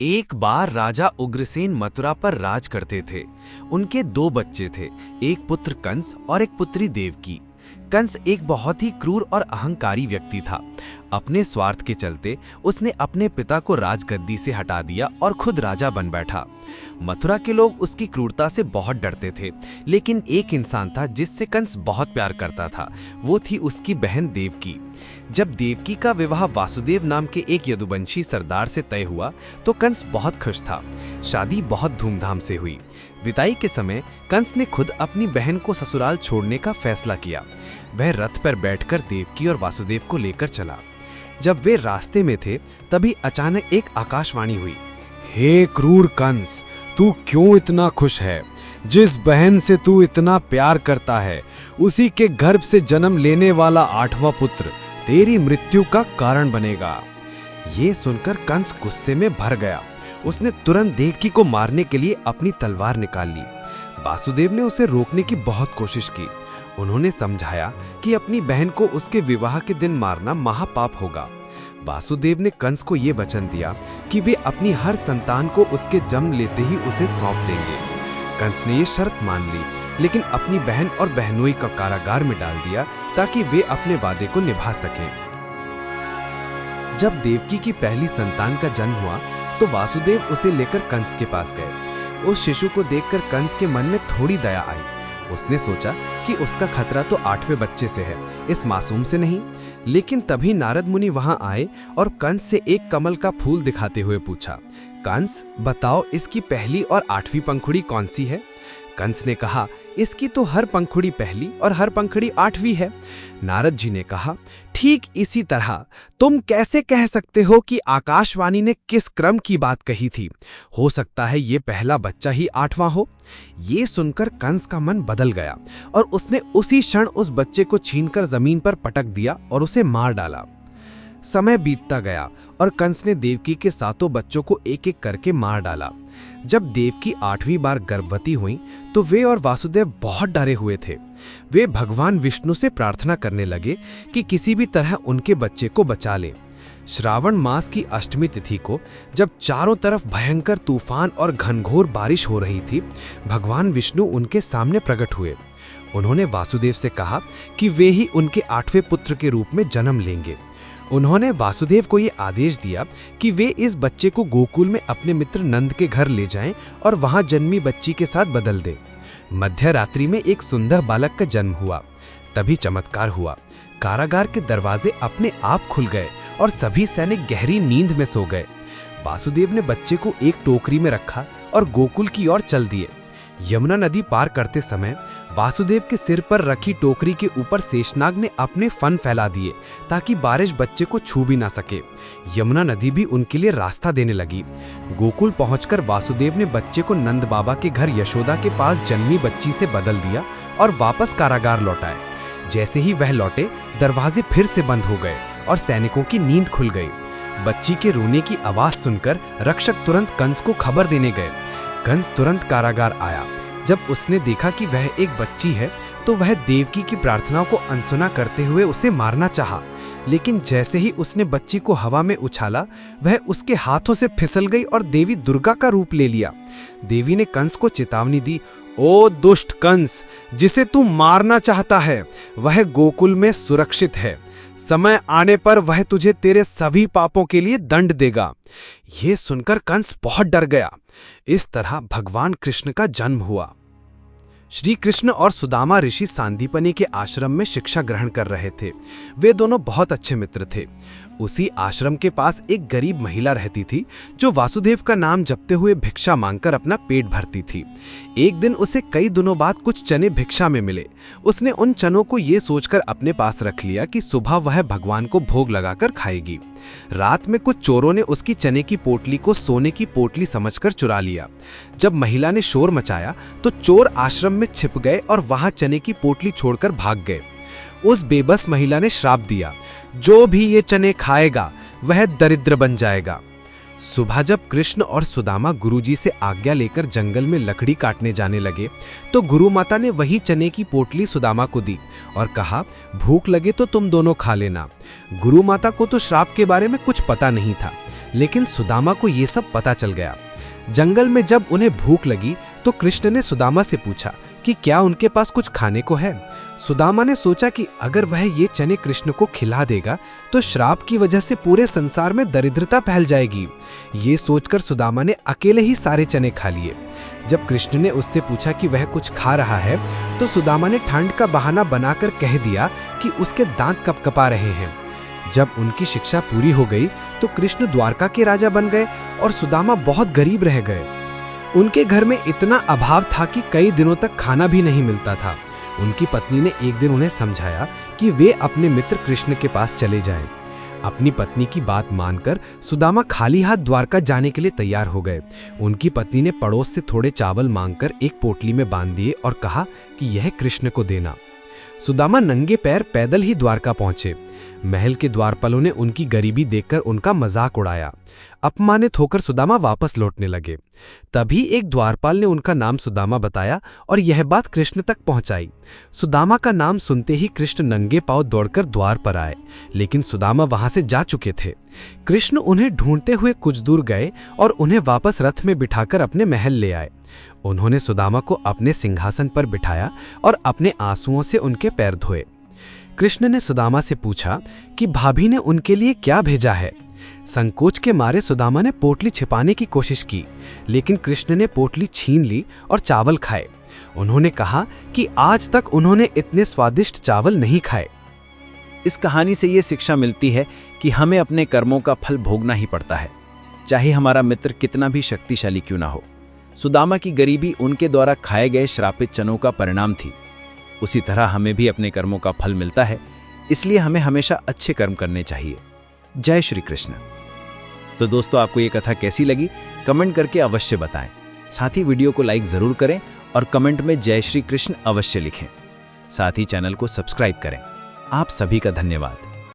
एक बार राजा उग्रसेन मथुरा पर राज करते थे। उनके दो बच्चे थे, एक पुत्र कंस और एक पुत्री देवकी। कंस एक बहुत ही क्रूर और अहंकारी व्यक्ति था। अपने स्वार्थ के चलते उसने अपने पिता को राजगद्दी से हटा दिया और खुद राजा बन बैठा। मथुरा के लोग उसकी क्रूरता से बहुत डरते थे, लेकिन एक इंसान था जिससे कंस बहुत प्यार करता था। वो थी उसकी बहन देवकी। जब देवकी का विवाह वासुदेव नाम के एक यदुवंशी सरदार से तय हुआ तो कंस बहुत खुश था। शादी बहुत धूमधाम से हुई। विदाई के समय कंस ने खुद अपनी बहन को ससुराल छोड़ने का फैसला किया। वह रथ पर बैठकर देवकी और वासुदेव को लेकर चला। जब वे रास्ते में थे तभी अचानक एक आकाशवाणी हुई। हे क्रूर कंस, तू क्यों इतना खुश है? जिस बहन से तू इतना प्यार करता है उसी के गर्भ से जन्म लेने वाला 8वां पुत्र तेरी मृत्यु का कारण बनेगा। ये सुनकर कंस गुस्से में भर गया। उसने तुरंत देवकी को मारने के लिए अपनी तलवार निकाल ली। वासुदेव ने उसे रोकने की बहुत कोशिश की। उन्होंने समझाया कि अपनी बहन को उसके विवाह के दिन मारना महापाप होगा। वासुदेव ने कंस को यह वचन दिया कि वे अपनी हर संतान को उसके जन्म लेते ही उसे सौंप देंगे। कंस ने यह शर्त मान ली, लेकिन अपनी बहन और बहनोई का कारागार में डाल दिया ताकि वे अपने वादे को निभा सकें। जब देवकी की पहली संतान का जन्म हुआ तो वासुदेव उसे लेकर कंस के पास गए। उस शिशु को देखकर कंस के मन में थोड़ी दया आई। उसने सोचा कि उसका खतरा तो 8वें बच्चे से है, इस मासूम से नहीं। लेकिन तभी नारद मुनि वहां आए और कंस से एक कमल का फूल दिखाते हुए पूछा, कंस बताओ इसकी पहली और 8वीं पंखुड़ी कौन सी है? कंस ने कहा, इसकी तो हर पंखुड़ी पहली और हर पंखुड़ी 8वीं है। नारद जी ने कहा, ठीक इसी तरह तुम कैसे कह सकते हो कि आकाशवाणी ने किस क्रम की बात कही थी? हो सकता है ये पहला बच्चा ही 8वां हो। ये सुनकर कंस का मन बदल गया और उसने उसी क्षण उस बच्चे को छीनकर जमीन पर पटक दिया और उसे मार डाला। समय बीतता गया और कंस ने देवकी के 7 बच्चों को एक एक करके मार डाला। जब देवकी 8वीं बार गर्भवती हुई तो वे और वासुदेव बहुत डरे हुए थे। वे भगवान विष्णु से प्रार्थना करने लगे कि किसी भी तरह उनके बच्चे को बचा लें। श्रावण मास की अष्टमी तिथि को जब चारों तरफ भयंकर तूफान और घनघोर बारिश हो रही थी, भगवान विष्णु उनके सामने प्रकट हुए। उन्होंने वासुदेव से कहा कि वे ही उनके 8वें पुत्र के रूप में जन्म लेंगे। उन्होंने वासुदेव को ये आदेश दिया कि वे इस बच्चे को गोकुल में अपने मित्र नंद के घर ले जाएं और वहां जन्मी बच्ची के साथ बदल दें। मध्य रात्रि में एक सुंदर बालक का जन्म हुआ। तभी चमत्कार हुआ। कारागार के दरवाजे अपने आप खुल गए और सभी सैनिक गहरी नींद में सो गए। वासुदेव ने बच्चे को एक टोकरी में रखा और गोकुल की ओर चल दिए। यमुना नदी पार करते समय वासुदेव के सिर पर रखी टोकरी के ऊपर शेषनाग ने अपने फन फैला दिए ताकि बारिश बच्चे को छू भी ना सके। यमुना नदी भी उनके लिए रास्ता देने लगी। गोकुल पहुंचकर वासुदेव ने बच्चे को नंद बाबा के घर यशोदा के पास जन्मी बच्ची से बदल दिया और वापस कारागार लौटाए। जैसे ही वह लौटे, दरवाजे फिर से बंद हो गए और सैनिकों की नींद खुल गई। बच्ची के रोने की आवाज सुनकर रक्षक तुरंत कंस को खबर देने गए। कंस तुरंत कारागार आया। जब उसने देखा कि वह एक बच्ची है तो वह देवकी की प्रार्थनाओं को अनसुना करते हुए उसे मारना चाहा, लेकिन जैसे ही उसने बच्ची को हवा में उछाला, वह उसके हाथों से फिसल गई और देवी दुर्गा का रूप ले लिया। देवी ने कंस को चेतावनी दी, ओ दुष्ट कंस, जिसे तू मारना चाहता है वह गोकुल में सुरक्षित है। समय आने पर वह तुझे तेरे सभी पापों के लिए दंड देगा। यह सुनकर कंस बहुत डर गया। इस तरह भगवान कृष्ण का जन्म हुआ। श्री कृष्ण और सुदामा ऋषि सांदीपनि के आश्रम में शिक्षा ग्रहण कर रहे थे। वे दोनों बहुत अच्छे मित्र थे। उसी आश्रम के पास एक गरीब महिला रहती थी जो वासुदेव का नाम जपते हुए भिक्षा मांगकर अपना पेट भरती थी। एक दिन उसे कई दिनों बाद कुछ चने भिक्षा में मिले। उसने उन चनों को ये सोचकर अपने पास रख लिया कि सुबह वह भगवान को भोग लगाकर खाएगी। रात में कुछ चोरों ने उसकी चने की पोटली को सोने की पोटली समझकर चुरा लिया। जब महिला ने शोर मचाया तो चोर आश्रम में छिप गए और वहां चने की पोटली छोड़कर भाग गए। उस बेबस महिला ने श्राप दिया, जो भी ये चने खाएगा वह दरिद्र बन जाएगा। सुबह जब कृष्ण और सुदामा गुरुजी से आज्ञा लेकर जंगल में लकड़ी काटने जाने लगे तो गुरु माता ने वही चने की पोटली सुदामा को दी और कहा, भूख लगे तो तुम दोनों खा लेना। गुरु माता को तो श्राप के बारे में कुछ पता नहीं था, लेकिन सुदामा को ये सब पता चल गया। जंगल में जब उन्हें भूख लगी तो कृष्ण ने सुदामा से पूछा कि क्या उनके पास कुछ खाने को है। सुदामा ने सोचा कि अगर वह ये चने कृष्ण को खिला देगा तो श्राप की वजह से पूरे संसार में दरिद्रता फैल जाएगी। ये सोचकर सुदामा ने अकेले ही सारे चने खा लिए। जब कृष्ण ने उससे पूछा कि वह कुछ खा रहा है तो सुदामा ने ठंड का बहाना बनाकर कह दिया कि उसके दांत कपकपा रहे हैं। जब उनकी शिक्षा पूरी हो गई तो कृष्ण द्वारका के राजा बन गए और सुदामा बहुत गरीब रह गए। उनके घर में इतना अभाव था कि कई दिनों तक खाना भी नहीं मिलता था। उनकी पत्नी ने एक दिन उन्हें समझाया कि वे अपने मित्र कृष्ण के पास चले जाएं। अपनी पत्नी की बात मानकर सुदामा खाली हाथ द्वारका जाने के लिए तैयार हो गए। उनकी पत्नी ने पड़ोस से थोड़े चावल मांगकर एक पोटली में बांध दिए और कहा कि यह कृष्ण को देना। सुदामा नंगे पैर पैदल ही द्वारका पहुंचे। महल के द्वारपालों ने उनकी गरीबी देखकर उनका मजाक उड़ाया। अपमानित होकर सुदामा वापस लौटने लगे। तभी एक द्वारपाल ने उनका नाम सुदामा बताया और यह बात कृष्ण तक पहुंचाई। सुदामा का नाम सुनते ही कृष्ण नंगे पांव दौड़कर द्वार पर आए, लेकिन सुदामा वहां से जा चुके थे। कृष्ण उन्हें ढूंढते हुए कुछ दूर गए और उन्हें वापस रथ में बिठाकर अपने महल ले आए। उन्होंने सुदामा को अपने सिंहासन पर बिठाया और अपने आंसुओं से उनके पैर धोए। कृष्ण ने सुदामा से पूछा कि भाभी ने उनके लिए क्या भेजा है। संकोच के मारे सुदामा ने पोटली छिपाने की कोशिश की, लेकिन कृष्ण ने पोटली छीन ली और चावल खाए। उन्होंने कहा कि आज तक उन्होंने इतने स्वादिष्ट चावल नहीं खाए। इस कहानी से ये शिक्षा मिलती है कि हमें अपने कर्मों का फल भोगना ही पड़ता है, चाहे हमारा मित्र कितना भी शक्तिशाली क्यों ना हो। सुदामा की गरीबी उनके द्वारा खाए गए श्रापित चनों का परिणाम थी। उसी तरह हमें भी अपने कर्मों का फल मिलता है, इसलिए हमें हमेशा अच्छे कर्म करने चाहिए। जय श्री कृष्ण। तो दोस्तों, आपको ये कथा कैसी लगी कमेंट करके अवश्य बताएं। साथ ही वीडियो को लाइक जरूर करें और कमेंट में जय श्री कृष्ण अवश्य लिखें। साथ ही चैनल को सब्सक्राइब करें। आप सभी का धन्यवाद।